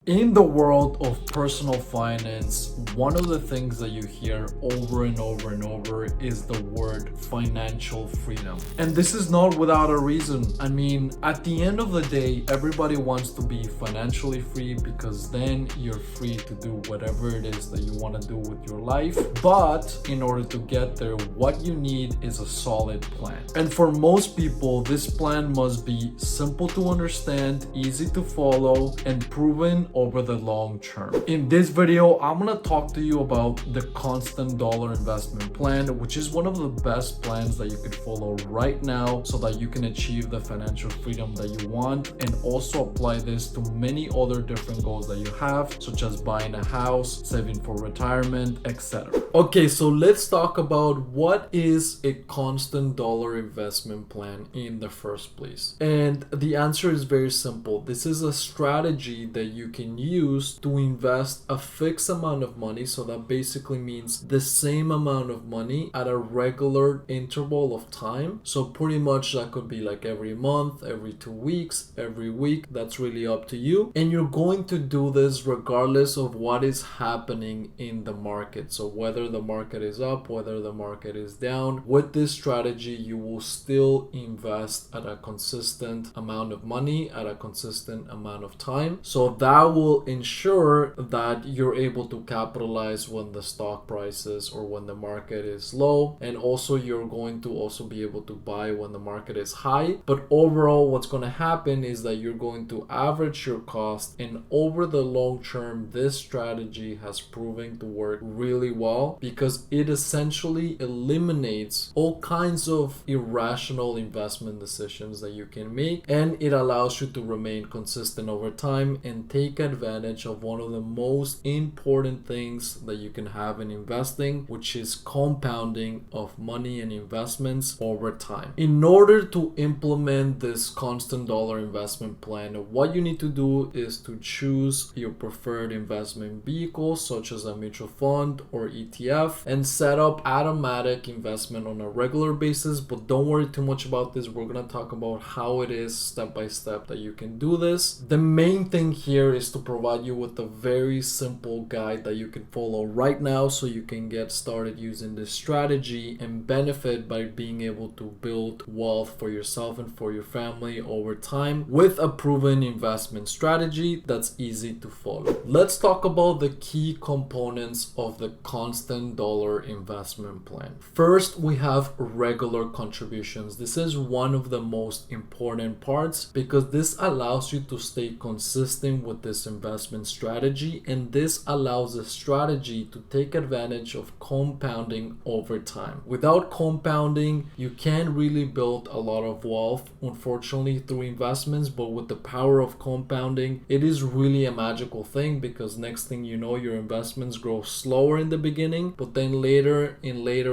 In the world of personal finance, one of the things that you hear over and over and over is the word financial freedom. And this is not without a reason. I mean, at the end of the day, everybody wants to be financially free because then you're free to do whatever it is that you want to do with your life. But in order to get there, what you need is a solid plan. And for most people, this plan must be simple to understand, easy to follow, and proven over the long term. In this video, I'm gonna talk to you about the constant dollar investment plan, which is one of the best plans that you could follow right now so that you can achieve the financial freedom that you want, and also apply this to many other different goals that you have, such as buying a house, saving for retirement, etc. Okay, so let's talk about what is a constant dollar investment plan in the first place. And the answer is very simple. This is a strategy that you can use to invest a fixed amount of money, so that basically means the same amount of money at a regular interval of time. So pretty much that could be like every month, every 2 weeks, every week. That's really up to you. And you're going to do this regardless of what is happening in the market. So whether the market is up, whether the market is down, with this strategy, you will still invest at a consistent amount of money at a consistent amount of time. So that will ensure that you're able to capitalize when the stock prices or when the market is low, and also you're going to also be able to buy when the market is high. But overall, what's going to happen is that you're going to average your cost, and over the long term, this strategy has proven to work really well because it essentially eliminates all kinds of irrational investment decisions that you can make, and it allows you to remain consistent over time and take advantage of one of the most important things that you can have in investing, which is compounding of money and investments over time. In order to implement this constant dollar investment plan, what you need to do is to choose your preferred investment vehicle, such as a mutual fund or ETF, and set up automatic investment on a regular basis. But don't worry too much about this. We're going to talk about how it is step by step that you can do this. The main thing here is to provide you with a very simple guide that you can follow right now so you can get started using this strategy and benefit by being able to build wealth for yourself and for your family over time with a proven investment strategy that's easy to follow. Let's talk about the key components of the constant dollar investment plan. First, we have regular contributions. This is one of the most important parts because this allows you to stay consistent with this investment strategy, and this allows the strategy to take advantage of compounding over time. Without compounding, you can't really build a lot of wealth, unfortunately, through investments. But with the power of compounding, it is really a magical thing, because next thing you know, your investments grow slower in the beginning, but then later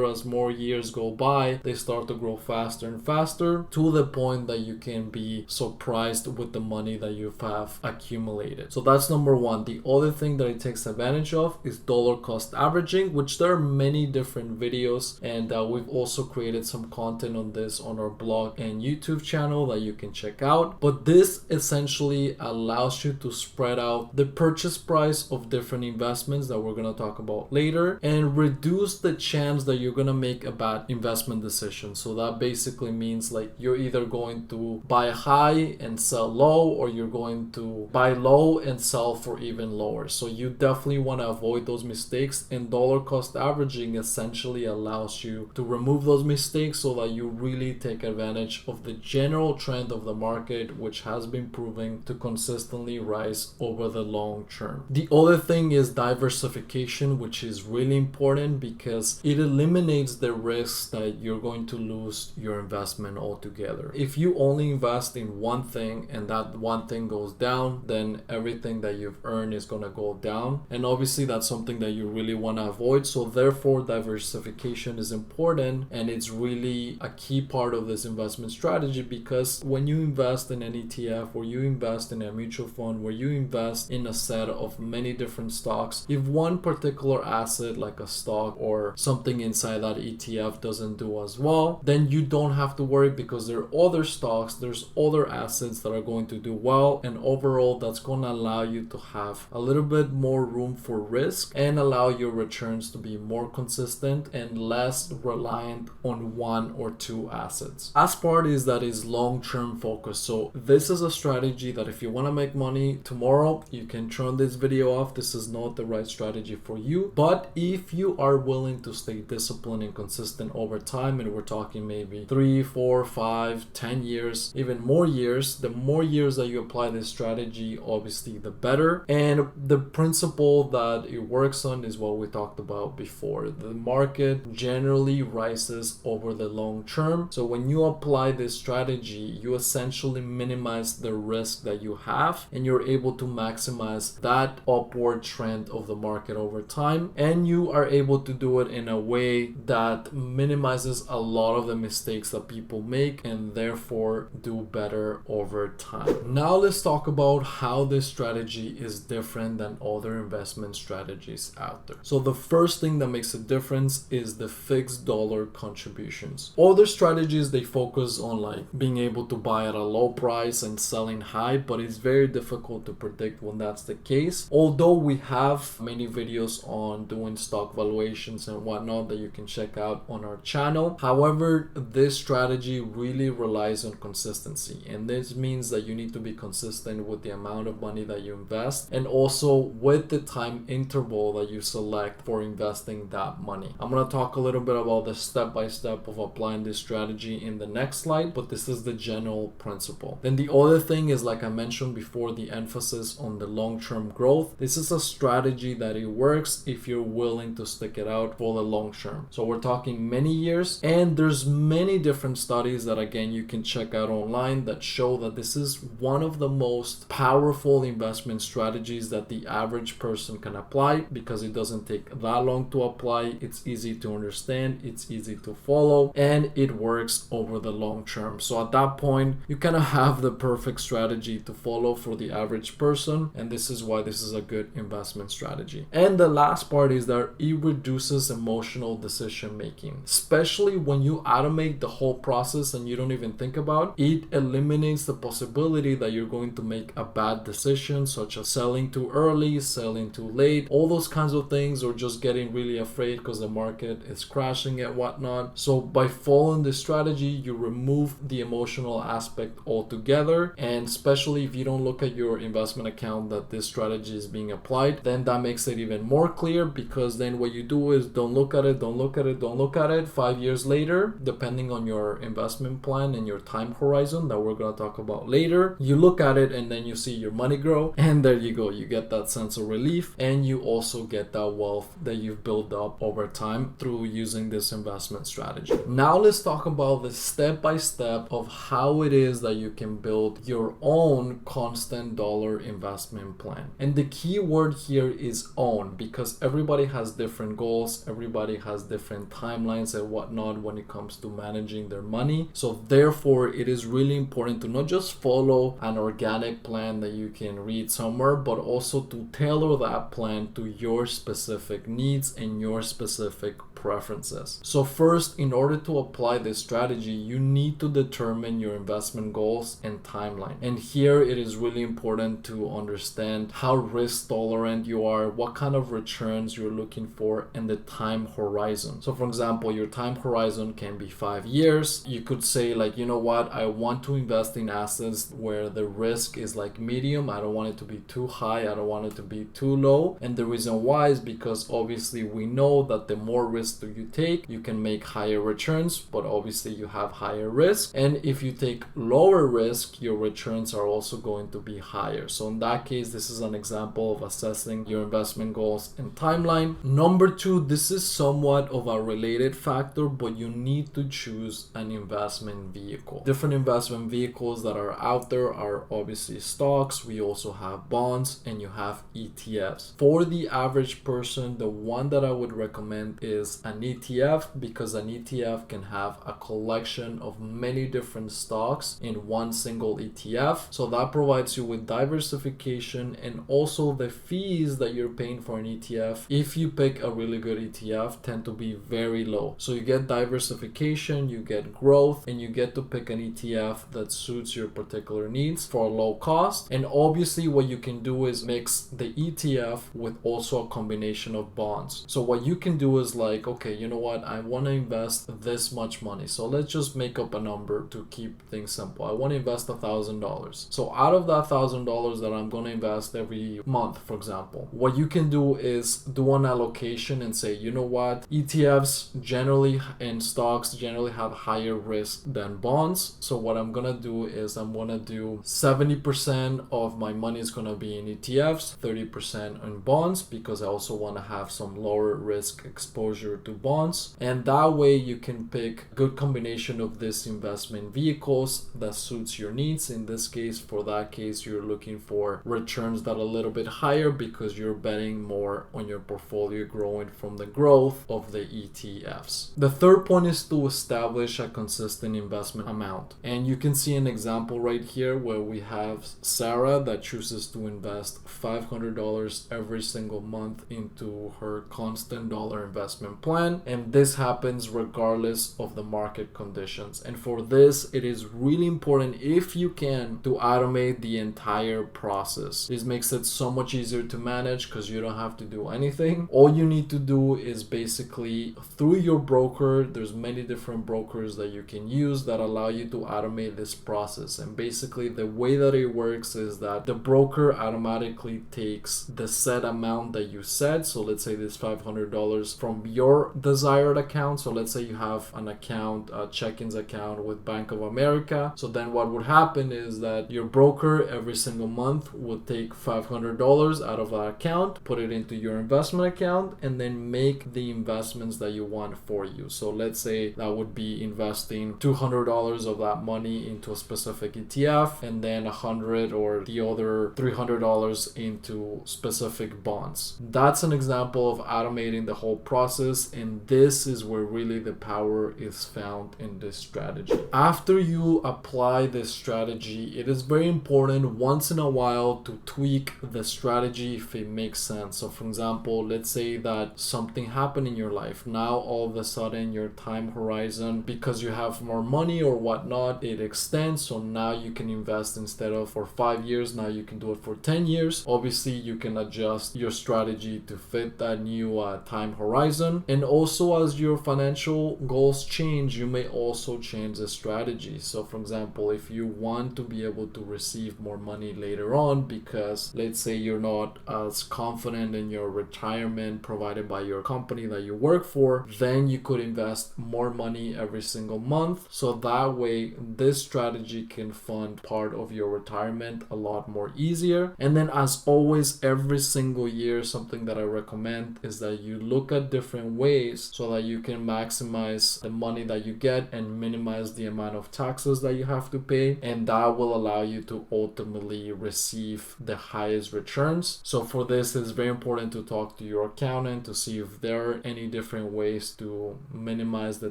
as more years go by, they start to grow faster and faster, to the point that you can be surprised with the money that you have accumulated. So that's number one. The other thing that it takes advantage of is dollar cost averaging, which there are many different videos, and we've also created some content on this on our blog and YouTube channel that you can check out. But this essentially allows you to spread out the purchase price of different investments that we're going to talk about later, and reduce the chance that you're going to make a bad investment decision. So that basically means like you're either going to buy high and sell low, or you're going to buy low and sell for even lower. So you definitely want to avoid those mistakes, and dollar cost averaging essentially allows you to remove those mistakes so that you really take advantage of the general trend of the market, which has been proving to consistently rise over the long term. The other thing is diversification, which is really important because it eliminates the risks that you're going to lose your investment altogether. If you only invest in one thing and that one thing goes down, then everything that you've earned is going to go down, and obviously that's something that you really want to avoid. So therefore, diversification is important, and it's really a key part of this investment strategy, because when you invest in an ETF, or you invest in a mutual fund, where you invest in a set of many different stocks, if one particular asset like a stock or something inside that ETF doesn't do as well, then you don't have to worry, because there are other stocks, there's other assets that are going to do well, and overall that's going to allow you to have a little bit more room for risk and allow your returns to be more consistent and less reliant on one or two assets. Last part is that is long-term focus. So this is a strategy that if you want to make money tomorrow, you can turn this video off. This is not the right strategy for you. But if you are willing to stay disciplined and consistent over time, and we're talking maybe 3, 4, 5, 10 years, even more years, the more years that you apply this strategy, obviously the better. And the principle that it works on is what we talked about before. The market generally rises over the long term. So when you apply this strategy, you essentially minimize the risk that you have, and you're able to maximize that upward trend of the market over time. And you are able to do it in a way that minimizes a lot of the mistakes that people make and therefore do better over time. Now let's talk about how this strategy is different than other investment strategies out there. So the first thing that makes a difference is the fixed dollar contributions. Other strategies, they focus on like being able to buy at a low price and selling high, but it's very difficult to predict when that's the case. Although we have many videos on doing stock valuations and whatnot that you can check out on our channel. However, this strategy really relies on consistency, and this means that you need to be consistent with the amount of money that you invest and also with the time interval that you select for investing that money. I'm going to talk a little bit about the step-by-step of applying this strategy in the next slide, but this is the general principle. Then the other thing is, like I mentioned before, the emphasis on the long-term growth. This is a strategy that it works if you're willing to stick it out for the long term. So we're talking many years, and there's many different studies that again you can check out online that show that this is one of the most powerful investment strategies that the average person can apply, because it doesn't take that long to apply. It's easy to understand, it's easy to follow, and it works over the long term. So at that point, you kind of have the perfect strategy to follow for the average person, and this is why this is a good investment strategy. And the last part is that it reduces emotional decision making, especially when you automate the whole process and you don't even think about it. Eliminates the possibility that you're going to make a bad decision, such as selling too early, selling too late, all those kinds of things, or just getting really afraid because the market is crashing and whatnot. So by following this strategy, you remove the emotional aspect altogether, and especially if you don't look at your investment account that this strategy is being applied, then that makes it even more clear, because then what you do is don't look at it, don't look at it, don't look at it. 5 years later, depending on your investment plan and your time horizon that we're going to talk about later, you look at it and then you see your money grow, and there you go, you get that sense of relief, and you also get that wealth that you've built up over time through using this investment strategy. Now let's talk about the step-by-step of how it is that you can build your own constant dollar investment plan. And the key word here is own, because everybody has different goals, everybody has different timelines and whatnot when it comes to managing their money. So therefore, it is really important to not just follow an organic plan that you can read somewhere, but also to tailor that plan to your specific needs and your specific preferences. So first, in order to apply this strategy, you need to determine your investment goals and timeline. And here it is really important to understand how risk tolerant you are, what kind of returns you're looking for, and the time horizon. So for example, your time horizon can be 5 years. You could say like, you know what, I want to invest in assets where the risk is like medium. I don't want it to be too high, I don't want it to be too low. And the reason why is because obviously we know that the more risk that you take, you can make higher returns, but obviously you have higher risk. And if you take lower risk, your returns are also going to be higher. So in that case, this is an example of assessing your investment goals and timeline. Number two, this is somewhat of a related factor, but you need to choose an investment vehicle. Different investment vehicles that are out there are obviously stocks. We also have bonds, and you have ETFs. For the average person, the one that I would recommend is is an ETF, because an ETF can have a collection of many different stocks in one single ETF. So that provides you with diversification, and also the fees that you're paying for an ETF, if you pick a really good ETF, tend to be very low. So you get diversification, you get growth, and you get to pick an ETF that suits your particular needs for a low cost. And obviously what you can do is mix the ETF with also a combination of bonds. So what you can do is like, okay, you know what, I want to invest this much money. So let's just make up a number to keep things simple. I want to invest $1,000. So out of that $1,000 that I'm going to invest every month, for example, what you can do is do an allocation and say, you know what, ETFs generally and stocks generally have higher risk than bonds. So what I'm going to do is I'm going to do 70% of my money is going to be in ETFs, 30% in bonds, because I also want to have some lower risk exposure to bonds. And that way you can pick a good combination of this investment vehicles that suits your needs. In this case, for that case, you're looking for returns that are a little bit higher because you're betting more on your portfolio growing from the growth of the ETFs. The third point is to establish a consistent investment amount. And you can see an example right here where we have Sarah that chooses to invest $500 every single month into her constant dollar investment plan. And this happens regardless of the market conditions. And for this, it is really important, if you can, to automate the entire process. This makes it so much easier to manage because you don't have to do anything. All you need to do is basically through your broker, there's many different brokers that you can use that allow you to automate this process. And basically the way that it works is that the broker automatically takes the set amount that you set. So let's say this $500 from your desired account. So let's say you have an account, a check-ins account with Bank of America. So then what would happen is that your broker every single month would take $500 out of that account, put it into your investment account, and then make the investments that you want for you. So let's say that would be investing $200 of that money into a specific ETF, and then $100 or the other $300 into specific bonds. That's an example of automating the whole process, and this is where really the power is found in this strategy. After you apply this strategy, it is very important once in a while to tweak the strategy if it makes sense. So for example, let's say that something happened in your life. Now all of a sudden your time horizon, because you have more money or whatnot, it extends. So now you can invest, instead of for 5 years, now you can do it for 10 years. Obviously you can adjust your strategy to fit that new time horizon. And also as your financial goals change, you may also change the strategy. So for example, if you want to be able to receive more money later on, because let's say you're not as confident in your retirement provided by your company that you work for, then you could invest more money every single month. So that way this strategy can fund part of your retirement a lot more easier. And then as always, every single year, something that I recommend is that you look at different ways so that you can maximize the money that you get and minimize the amount of taxes that you have to pay, and that will allow you to ultimately receive the highest returns. So for this, it's very important to talk to your accountant to see if there are any different ways to minimize the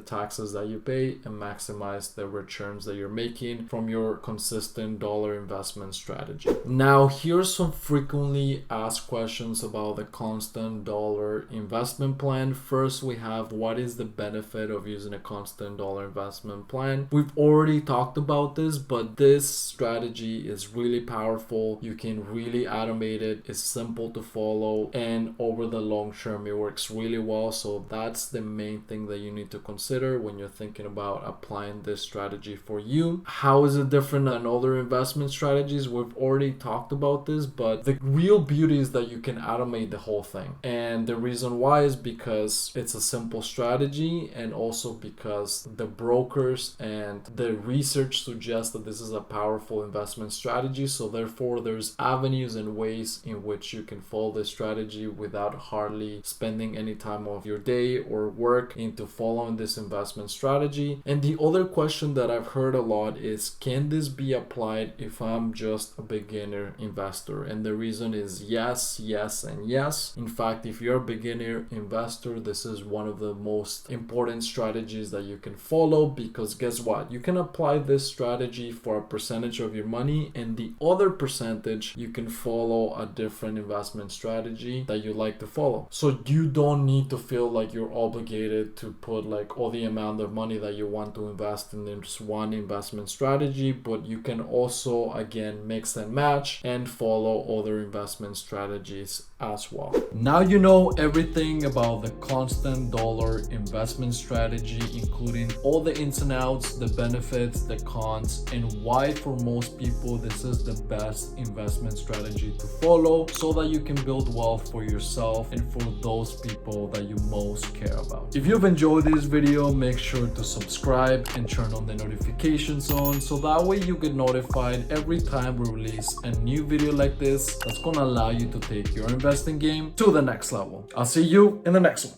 taxes that you pay and maximize the returns that you're making from your consistent dollar investment strategy. Now here's some frequently asked questions about the constant dollar investment plan. First, we have, what is the benefit of using a constant dollar investment plan? We've already talked about this, but this strategy is really powerful. You can really automate it. It's simple to follow, and over the long term it works really well. So that's the main thing that you need to consider when you're thinking about applying this strategy for you. How is it different than other investment strategies? We've already talked about this, but the real beauty is that you can automate the whole thing. And the reason why is because it's a simple strategy, and also because the brokers and the research suggests that this is a powerful investment strategy. So therefore there's avenues and ways in which you can follow this strategy without hardly spending any time of your day or work into following this investment strategy. And the other question that I've heard a lot is, can this be applied if I'm just a beginner investor? And the reason is yes, yes, and yes. In fact, if you're a beginner investor, the this is one of the most important strategies that you can follow, because guess what? You can apply this strategy for a percentage of your money, and the other percentage you can follow a different investment strategy that you like to follow. So you don't need to feel like you're obligated to put like all the amount of money that you want to invest in this one investment strategy, but you can also again mix and match and follow other investment strategies as well. Now you know everything about the constant dollar investment strategy, including all the ins and outs, the benefits, the cons, and why for most people this is the best investment strategy to follow, so that you can build wealth for yourself and for those people that you most care about. If you've enjoyed this video, make sure to subscribe and turn on the notifications on, so that way you get notified every time we release a new video like this that's gonna allow you to take your investing game to the next level. I'll see you in the next one.